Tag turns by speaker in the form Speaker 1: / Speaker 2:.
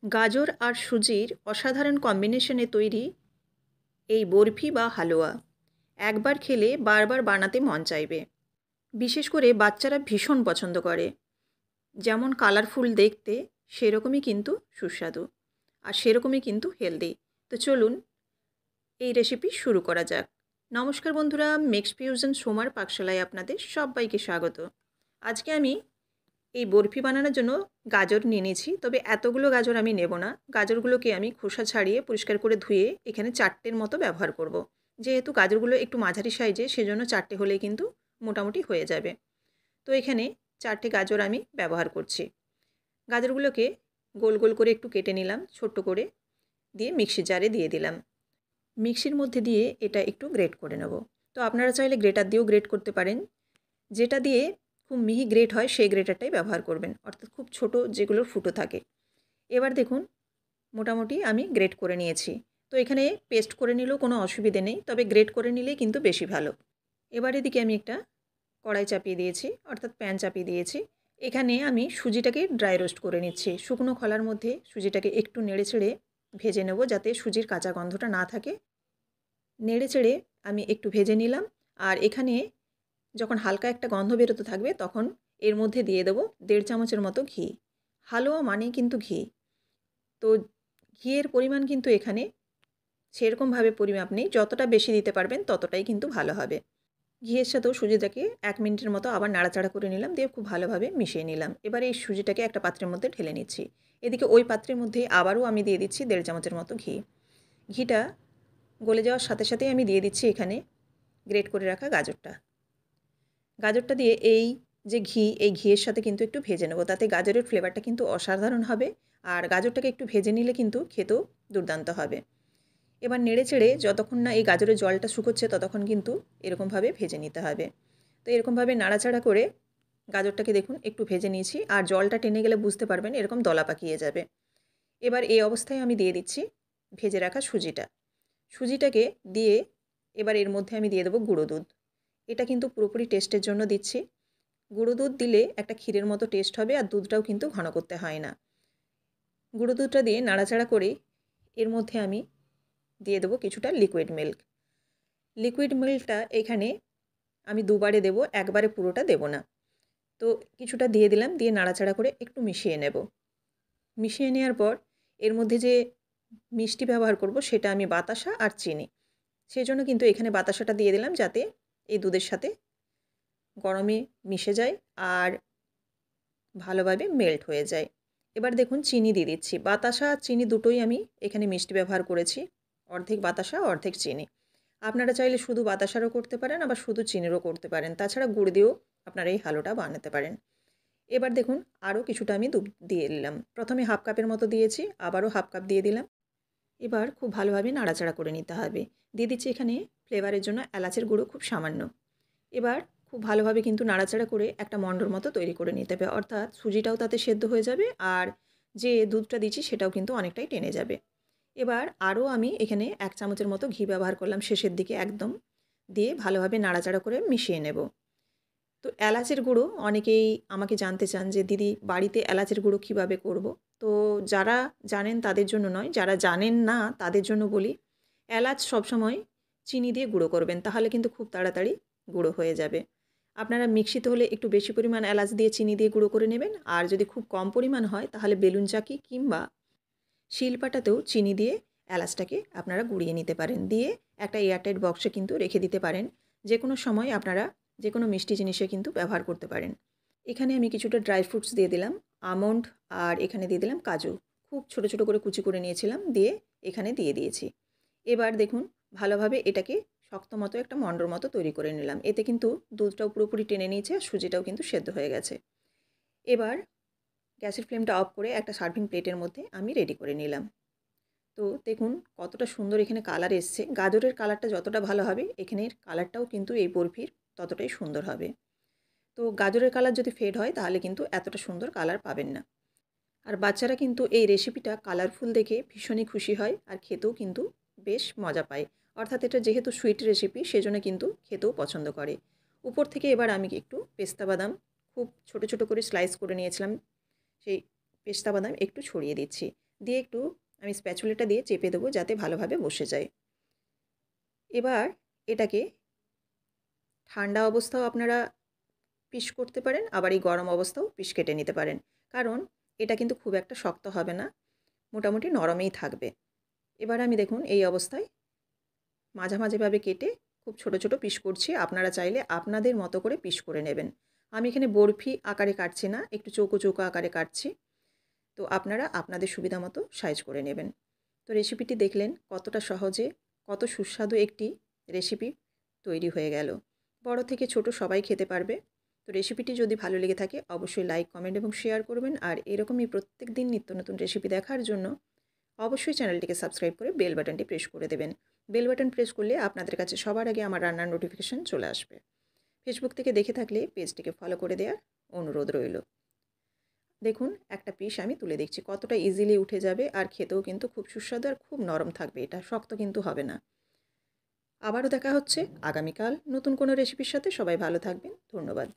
Speaker 1: গাজর আর সুজির অসাধারণ কম্বিনেশনে তৈরি এই বরফি বা হালুয়া একবার খেলে বারবার বানাতে মন চাইবে। বিশেষ করে বাচ্চারা ভীষণ পছন্দ করে। যেমন কালারফুল দেখতে, সেরকমই কিন্তু সুস্বাদু আর সেরকমই কিন্তু হেলদি। তো চলুন এই রেসিপি শুরু করা যাক। নমস্কার বন্ধুরা, মিক্স ফিউশন সোমার পাকশালায় আপনাদের সবাইকে স্বাগত। আজকে আমি এই বরফি বানানোর জন্য গাজর নিয়ে নিয়েছি, তবে এতগুলো গাজর আমি নেব না। গাজরগুলোকে আমি খোসা ছাড়িয়ে পরিষ্কার করে ধুয়ে এখানে 4টের মতো ব্যবহার করব। যেহেতু গাজরগুলো একটু মাঝারি সাইজে, সেজন্য 4টে হলেই কিন্তু মোটামুটি হয়ে যাবে। তো এখানে 4টে গাজর আমি ব্যবহার করছি। গাজরগুলোকে গোল গোল করে একটু কেটে নিলাম, ছোট্ট করে দিয়ে মিক্সি জারে দিয়ে দিলাম। মিক্সির মধ্যে দিয়ে এটা একটু গ্রেট করে নেব। তো আপনারা চাইলে গ্রেটার দিয়েও গ্রেট করতে পারেন। যেটা দিয়ে খুব মিহি গ্রেট হয় সেই গ্রেটারটাই ব্যবহার করবেন, অর্থাৎ খুব ছোট যেগুলোর ফুটো থাকে। এবার দেখুন মোটামুটি আমি গ্রেট করে নিয়েছি। তো এখানে পেস্ট করে নিলেও কোনো অসুবিধে নেই, তবে গ্রেট করে নিলেই কিন্তু বেশি ভালো। এবার এদিকে আমি একটা কড়াই চাপিয়ে দিয়েছি, অর্থাৎ প্যান চাপিয়ে দিয়েছি। এখানে আমি সুজিটাকে ড্রাই রোস্ট করে নিচ্ছি। শুকনো খলার মধ্যে সুজিটাকে একটু নেড়ে চেড়ে ভেজে নেব, যাতে সুজির কাঁচা গন্ধটা না থাকে। নেড়ে চেড়ে আমি একটু ভেজে নিলাম। আর এখানে যখন হালকা একটা গন্ধ বেরোতে থাকবে, তখন এর মধ্যে দিয়ে দেবো 1.5 চামচের মতো ঘি। হালুয়া মানেই কিন্তু ঘি। তো ঘিয়ের পরিমাণ কিন্তু এখানে সেরকমভাবে পরিমাপ নেই, যতটা বেশি দিতে পারবেন ততটাই কিন্তু ভালো হবে। ঘিয়ের সাথেও সুজিটাকে 1 মিনিটের মতো আবার নাড়াচাড়া করে নিলাম, দিয়ে খুব ভালোভাবে মিশিয়ে নিলাম। এবার এই সুজিটাকে একটা পাত্রের মধ্যে ঢেলে নিচ্ছি। এদিকে ওই পাত্রের মধ্যে আবারও আমি দিয়ে দিচ্ছি 1.5 চামচের মতো ঘি। ঘিটা গলে যাওয়ার সাথে সাথেই আমি দিয়ে দিচ্ছি এখানে গ্রেট করে রাখা গাজরটা। গাজরটা দিয়ে এই যে ঘি, এই ঘিয়ের সাথে কিন্তু একটু ভেজে নেব, তাতে গাজরের ফ্লেভারটা কিন্তু অসাধারণ হবে। আর গাজরটাকে একটু ভেজে নিলে কিন্তু খেতেও দুর্দান্ত হবে। এবার নেড়ে চেড়ে যতক্ষণ না এই গাজরের জলটা শুকোচ্ছে, ততক্ষণ কিন্তু এরকমভাবে ভেজে নিতে হবে। তো এরকমভাবে নাড়াচাড়া করে গাজরটাকে দেখুন একটু ভেজে নিয়েছি, আর জলটা টেনে গেলে বুঝতে পারবেন এরকম দলা পাকিয়ে যাবে। এবার এই অবস্থায় আমি দিয়ে দিচ্ছি ভেজে রাখা সুজিটা। সুজিটাকে দিয়ে এবার এর মধ্যে আমি দিয়ে দেবো গুঁড়ো দুধ। এটা কিন্তু পুরোপুরি টেস্টের জন্য দিচ্ছি। গুঁড়ো দুধ দিলে একটা ক্ষীরের মতো টেস্ট হবে, আর দুধটাও কিন্তু ঘন করতে হয় না। গুঁড়ো দুধটা দিয়ে নাড়াচাড়া করে এর মধ্যে আমি দিয়ে দেবো কিছুটা লিকুইড মিল্ক। লিকুইড মিল্কটা এখানে আমি দুবারে দেবো, একবারে পুরোটা দেবো না। তো কিছুটা দিয়ে দিলাম, দিয়ে নাড়াচাড়া করে একটু মিশিয়ে নেব। মিশিয়ে নেওয়ার পর এর মধ্যে যে মিষ্টি ব্যবহার করব, সেটা আমি বাতাসা আর চিনি। সেজন্য কিন্তু এখানে বাতাসাটা দিয়ে দিলাম, যাতে এই দুধের সাথে গরমে মিশে যায় আর ভালোভাবে মেল্ট হয়ে যায়। এবার দেখুন চিনি দিয়ে দিচ্ছি। বাতাসা আর চিনি দুটোই আমি এখানে মিষ্টি ব্যবহার করেছি, অর্ধেক বাতাসা অর্ধেক চিনি। আপনারা চাইলে শুধু বাতাসারও করতে পারেন, আবার শুধু চিনিরও করতে পারেন। তাছাড়া গুড় দিয়েও আপনারা এই হালুয়াটা বানাতে পারেন। এবার দেখুন আরও কিছুটা আমি দুধ দিয়ে দিলাম। প্রথমে হাফ কাপের মতো দিয়েছি, আবারও হাফ কাপ দিয়ে দিলাম। এবার খুব ভালোভাবে নাড়াচাড়া করে নিতে হবে। দিয়ে দিচ্ছি এখানে ফ্লেভারের জন্য এলাচের গুঁড়ো খুব সামান্য। এবার খুব ভালোভাবে কিন্তু নাড়াচাড়া করে একটা মণ্ডর মতো তৈরি করে নিতে হবে, অর্থাৎ সুজিটাও তাতে সেদ্ধ হয়ে যাবে, আর যে দুধটা দিচ্ছি সেটাও কিন্তু অনেকটাই টেনে যাবে। এবার আরও আমি এখানে 1 চামচের মতো ঘি ব্যবহার করলাম শেষের দিকে একদম, দিয়ে ভালোভাবে নাড়াচাড়া করে মিশিয়ে নেব। তো এলাচের গুঁড়ো অনেকেই আমাকে জানতে চান যে দিদি বাড়িতে এলাচের গুঁড়ো কীভাবে করব। তো যারা জানেন তাদের জন্য নয়, যারা জানেন না তাদের জন্য বলি, এলাচ সবসময় চিনি দিয়ে গুঁড়ো করবেন, তাহলে কিন্তু খুব তাড়াতাড়ি গুঁড়ো হয়ে যাবে। আপনারা মিক্সিতে হলে একটু বেশি পরিমাণ এলাচ দিয়ে চিনি দিয়ে গুঁড়ো করে নেবেন, আর যদি খুব কম পরিমাণ হয় তাহলে বেলুন চাকি কিংবা শিলপাটাতেও চিনি দিয়ে এলাচটাকে আপনারা গুঁড়িয়ে নিতে পারেন। দিয়ে একটা এয়ারটাইট বক্সে কিন্তু রেখে দিতে পারেন। যে কোনো সময় আপনারা যে কোনো মিষ্টি জিনিসে কিন্তু ব্যবহার করতে পারেন। এখানে আমি কিছুটা ড্রাই ফ্রুটস দিয়ে দিলাম, আমন্ড, আর এখানে দিয়ে দিলাম কাজু। খুব ছোট ছোট করে কুচি করে নিয়েছিলাম, দিয়ে এখানে দিয়ে দিয়েছি। এবার দেখুন ভালোভাবে এটাকে শক্ত মতো একটা মণ্ডর মতো তৈরি করে নিলাম। এতে কিন্তু দুধটাও পুরোপুরি টেনে নিয়েছে, আর সুজিটাও কিন্তু সেদ্ধ হয়ে গেছে। এবার গ্যাসের ফ্লেমটা অফ করে একটা সার্ভিং প্লেটের মধ্যে আমি রেডি করে নিলাম। তো দেখুন কতটা সুন্দর এখানে কালার এসছে। গাজরের কালারটা যতটা ভালো হবে, এখানের কালারটাও কিন্তু এই বরফির ততটাই সুন্দর হবে। তো গাজরের কালার যদি ফেড হয়, তাহলে কিন্তু এতটা সুন্দর কালার পাবেন না। আর বাচ্চারা কিন্তু এই রেসিপিটা কালারফুল দেখে ভীষণই খুশি হয়, আর খেতেও কিন্তু বেশ মজা পায়। অর্থাৎ এটা যেহেতু সুইট রেসিপি, সেজন্য কিন্তু খেতেও পছন্দ করে। উপর থেকে এবার আমি একটু পেস্তা বাদাম খুব ছোট ছোট করে স্লাইস করে নিয়েছিলাম, সেই পেস্তা বাদাম একটু ছড়িয়ে দিচ্ছি। দিয়ে একটু আমি স্প্যাচুলাটা দিয়ে চেপে দেবো যাতে ভালোভাবে বসে যায়। এবার এটাকে ঠান্ডা অবস্থাও আপনারা পিস করতে পারেন, আবার এই গরম অবস্থাও পিস কেটে নিতে পারেন, কারণ এটা কিন্তু খুব একটা শক্ত হবে না, মোটামুটি নরমেই থাকবে। এবার আমি দেখুন এই অবস্থায় মাঝামাঝিভাবে কেটে খুব ছোট ছোট পিস করছি। আপনারা চাইলে আপনাদের মতো করে পিস করে নেবেন। আমি এখানে বরফি আকারে কাটছি না, একটু চৌকো চৌকো আকারে কাটছি। তো আপনারা আপনাদের সুবিধা মতো সাইজ করে নেবেন। তো রেসিপিটি দেখলেন কতটা সহজে কত সুস্বাদু একটি রেসিপি তৈরি হয়ে গেল। বড় থেকে ছোট সবাই খেতে পারবে। তো রেসিপিটি যদি ভালো লেগে থাকে অবশ্যই লাইক, কমেন্ট এবং শেয়ার করবেন। আর এরকমই প্রত্যেক দিন নিত্য নতুন রেসিপি দেখার জন্য অবশ্যই চ্যানেলটিকে সাবস্ক্রাইব করে বেল বাটনটি প্রেস করে দেবেন। বেল বাটন প্রেস করলে আপনাদের কাছে সবার আগে আমার রান্নার নোটিফিকেশন চলে আসবে। ফেসবুক থেকে দেখে থাকলে পেজটিকে ফলো করে দেওয়ার অনুরোধ রইল। দেখুন একটা পিস আমি তুলে দেখছি কতটা ইজিলি উঠে যাবে, আর খেতেও কিন্তু খুব সুস্বাদু আর খুব নরম থাকবে, এটা শক্ত কিন্তু হবে না। আবারও দেখা হচ্ছে আগামীকাল নতুন কোনো রেসিপির সাথে। সবাই ভালো থাকবেন, ধন্যবাদ।